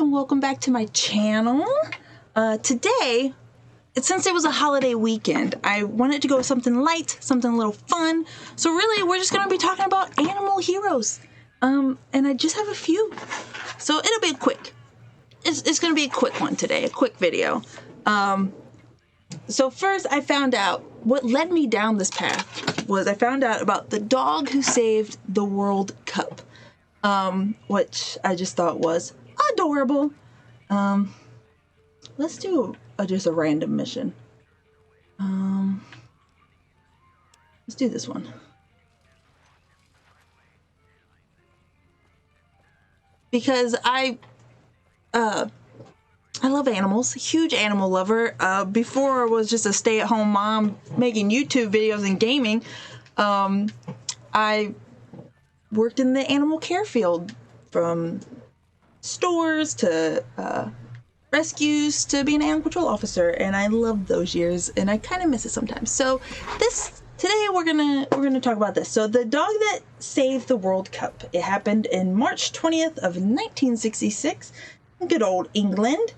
and welcome back to my channel. Today, since it was a holiday weekend, I wanted to go with something light, something a little fun. So really, we're just going to be talking about animal heroes. And I just have a few. So it'll be it's going to be a quick one today, a quick video. So first I found out what led me down this path was I found out about the dog who saved the World Cup, which I just thought was adorable. Let's do just a random mission. Let's do this one. Because I love animals, huge animal lover. Before I was just a stay-at-home mom making YouTube videos and gaming, I worked in the animal care field, from stores to rescues to being an animal control officer, and I loved those years, and I kind of miss it sometimes. So today we're gonna talk about this. So the dog that saved the World Cup, it happened in March 20th of 1966, good old England.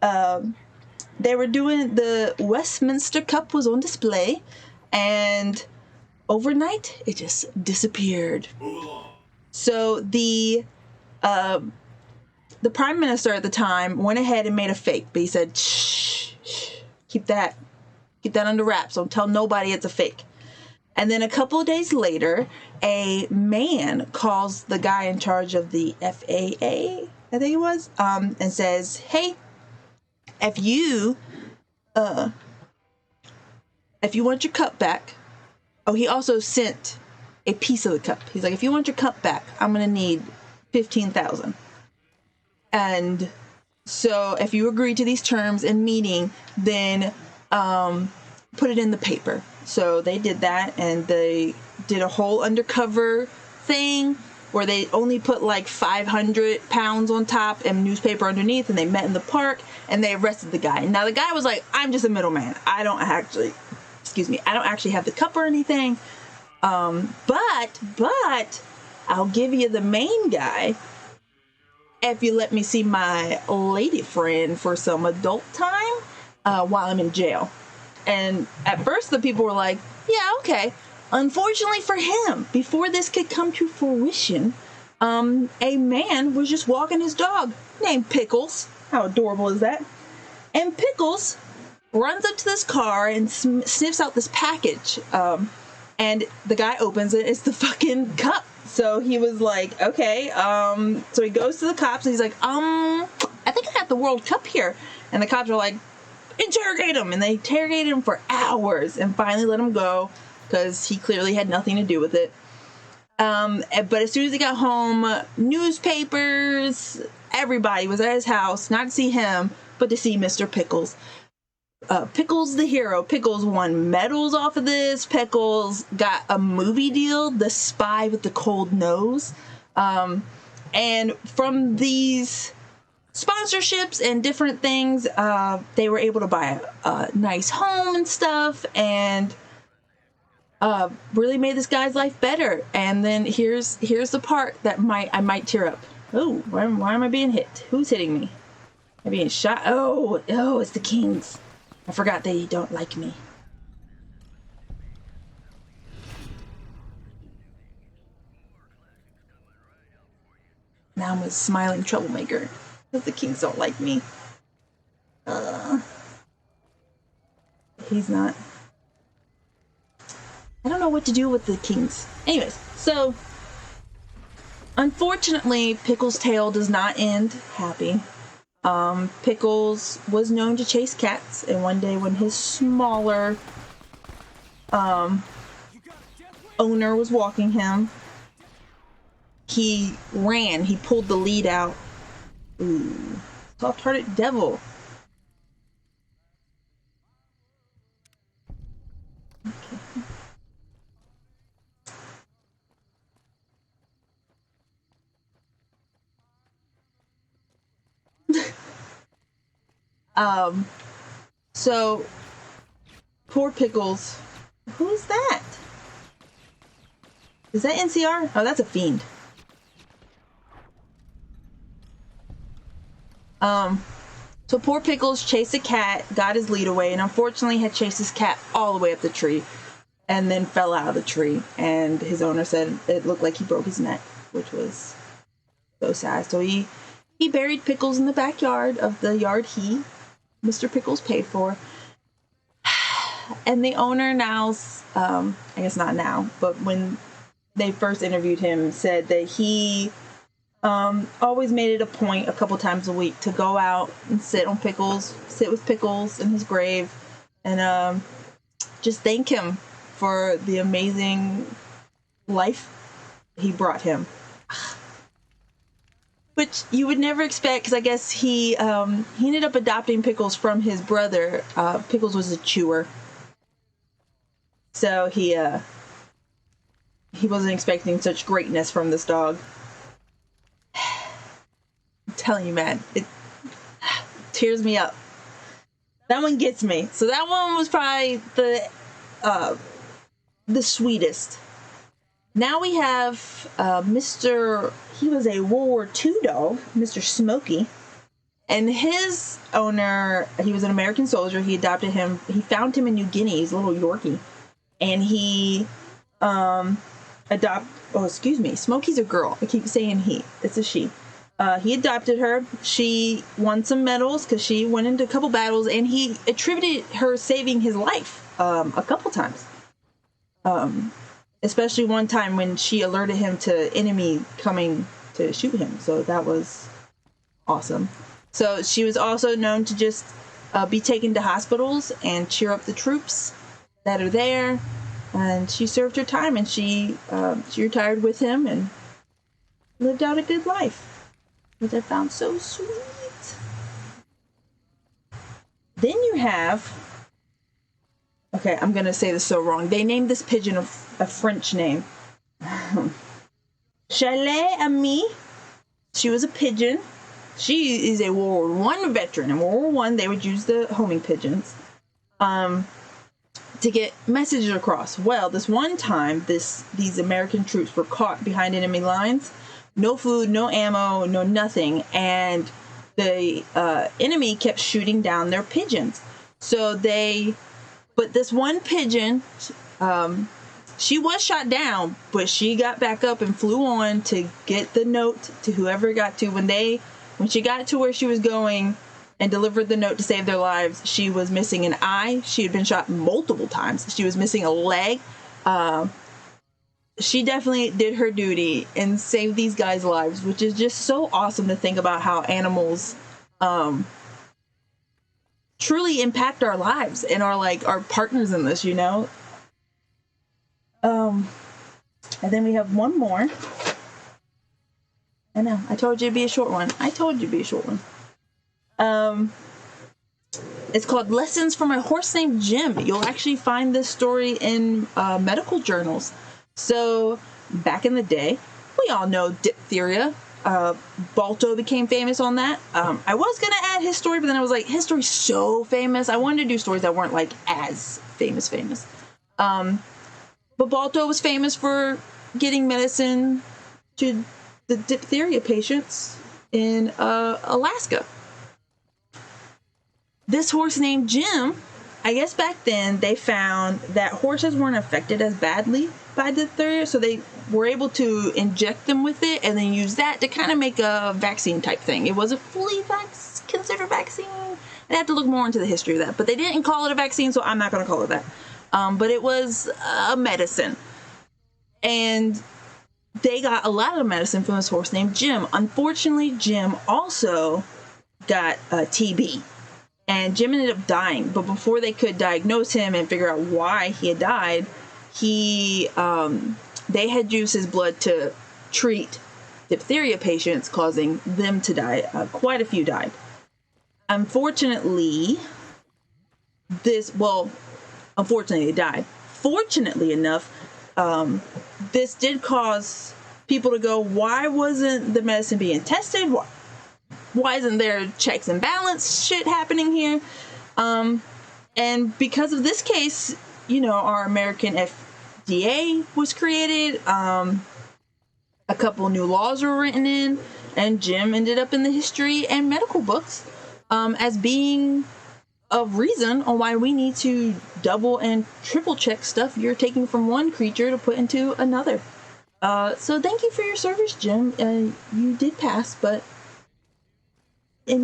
They were doing the Westminster Cup was on display, and overnight it just disappeared. So the prime minister at the time went ahead and made a fake, but he said, shh, keep that under wraps. Don't tell nobody it's a fake. And then a couple of days later, a man calls the guy in charge of the FAA, I think it was, and says, hey, if you want your cup back. Oh, he also sent a piece of the cup. He's like, if you want your cup back, I'm gonna need 15,000. And so if you agree to these terms in meeting, then put it in the paper. So they did that, and they did a whole undercover thing where they only put like 500 pounds on top and newspaper underneath, and they met in the park and they arrested the guy. Now the guy was like, I'm just a middleman. I don't actually have the cup or anything. But I'll give you the main guy if you let me see my lady friend for some adult time while I'm in jail. And at first the people were like, yeah, okay. Unfortunately for him, before this could come to fruition, a man was just walking his dog named Pickles. How adorable is that? And Pickles runs up to this car and sniffs out this package. And the guy opens it. It's the fucking cup. So he was like, okay. So he goes to the cops and he's like, I think I got the World Cup here. And the cops are like, interrogate him. And they interrogated him for hours and finally let him go because he clearly had nothing to do with it. But as soon as he got home, newspapers, everybody was at his house, not to see him, but to see Mr. Pickles. Pickles the hero. Pickles won medals off of this. Pickles got a movie deal, The Spy with the Cold Nose. And from these sponsorships and different things, they were able to buy a nice home and stuff, and really made this guy's life better. And then here's the part that I might tear up. Oh, why am I being hit? Who's hitting me? I'm being shot. Oh, it's the Kings. I forgot they don't like me. Now I'm a smiling troublemaker because the Kings don't like me. He's not. I don't know what to do with the Kings. Anyways, so unfortunately, Pickles' tale does not end happy. Pickles was known to chase cats, and one day when his smaller owner was walking him, he ran. He pulled the lead out. Ooh, soft-hearted devil. So poor Pickles. Who's that? Is that NCR? Oh, that's a fiend. So poor Pickles chased a cat, got his lead away, and unfortunately had chased his cat all the way up the tree and then fell out of the tree. And his owner said it looked like he broke his neck, which was so sad. So he buried Pickles in the backyard of the yard Mr. Pickles, paid for. And the owner now, I guess not now, but when they first interviewed him, said that he always made it a point a couple times a week to go out and sit with Pickles in his grave, and just thank him for the amazing life he brought him. Which you would never expect, because I guess he ended up adopting Pickles from his brother. Pickles was a chewer, so he wasn't expecting such greatness from this dog. I'm telling you, man, it tears me up. That one gets me. So that one was probably the sweetest. Now we have he was a World War II dog, Mr. Smokey. And his owner, he was an American soldier. He adopted him. He found him in New Guinea. He's a little Yorkie. And he Smokey's a girl. I keep saying he. It's a she. He adopted her. She won some medals because she went into a couple battles, and he attributed her saving his life a couple times. Especially one time when she alerted him to enemy coming to shoot him. So that was awesome. So she was also known to just be taken to hospitals and cheer up the troops that are there. And she served her time, and she retired with him and lived out a good life, which I found so sweet. Then you have, okay, I'm going to say this so wrong. They named this pigeon a French name. Chalet Ami. She was a pigeon. She is a World War I veteran. In World War I, they would use the homing pigeons to get messages across. Well, this one time, these American troops were caught behind enemy lines. No food, no ammo, no nothing. And the enemy kept shooting down their pigeons. But this one pigeon, she was shot down, but she got back up and flew on to get the note to whoever it got to. When she got to where she was going and delivered the note to save their lives, she was missing an eye. She had been shot multiple times. She was missing a leg. She definitely did her duty and saved these guys' lives, which is just so awesome to think about how animals truly impact our lives and are like our partners in this, you know? And then we have one more. I know, I told you it'd be a short one. It's called Lessons from a Horse Named Jim. You'll actually find this story in medical journals. So back in the day, we all know diphtheria. Balto became famous on that. I was going to add his story, but then I was like, his story's so famous. I wanted to do stories that weren't like as famous. But Balto was famous for getting medicine to the diphtheria patients in Alaska. This horse named Jim, I guess back then they found that horses weren't affected as badly by diphtheria, so they were able to inject them with it and then use that to kind of make a vaccine type thing. It wasn't fully considered vaccine. I'd have to look more into the history of that, but they didn't call it a vaccine, so I'm not going to call it that. But it was a medicine. And they got a lot of medicine from this horse named Jim. Unfortunately, Jim also got TB. And Jim ended up dying. But before they could diagnose him and figure out why he had died, they had used his blood to treat diphtheria patients, causing them to die. Quite a few died. Unfortunately, they died. Fortunately enough, this did cause people to go, why wasn't the medicine being tested? Why isn't there checks and balance shit happening here? And because of this case, you know, our American FDA was created. A couple new laws were written in. And Jim ended up in the history and medical books as being a reason on why we need to double and triple check stuff you're taking from one creature to put into another. So thank you for your service, Jim. You did pass, and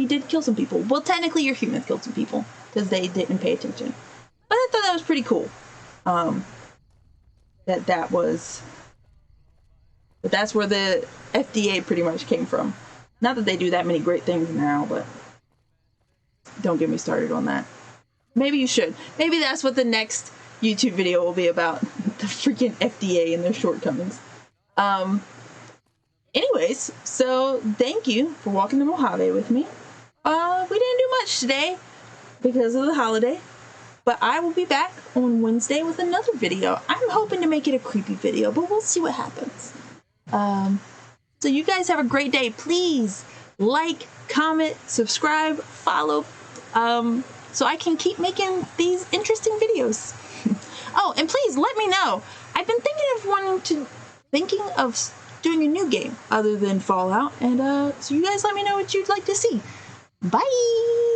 you did kill some people. Well, technically your humans killed some people because they didn't pay attention. But I thought that was pretty cool. But that's where the FDA pretty much came from. Not that they do that many great things now, but don't get me started on that. Maybe you should. Maybe that's what the next YouTube video will be about. The freaking FDA and their shortcomings. Anyways, so thank you for walking to Mojave with me. We didn't do much today because of the holiday, but I will be back on Wednesday with another video. I'm hoping to make it a creepy video, but we'll see what happens. So you guys have a great day. Please like, comment, subscribe, follow, so I can keep making these interesting videos. Oh, and please let me know. I've been thinking of doing a new game other than Fallout, and so you guys let me know what you'd like to see. Bye!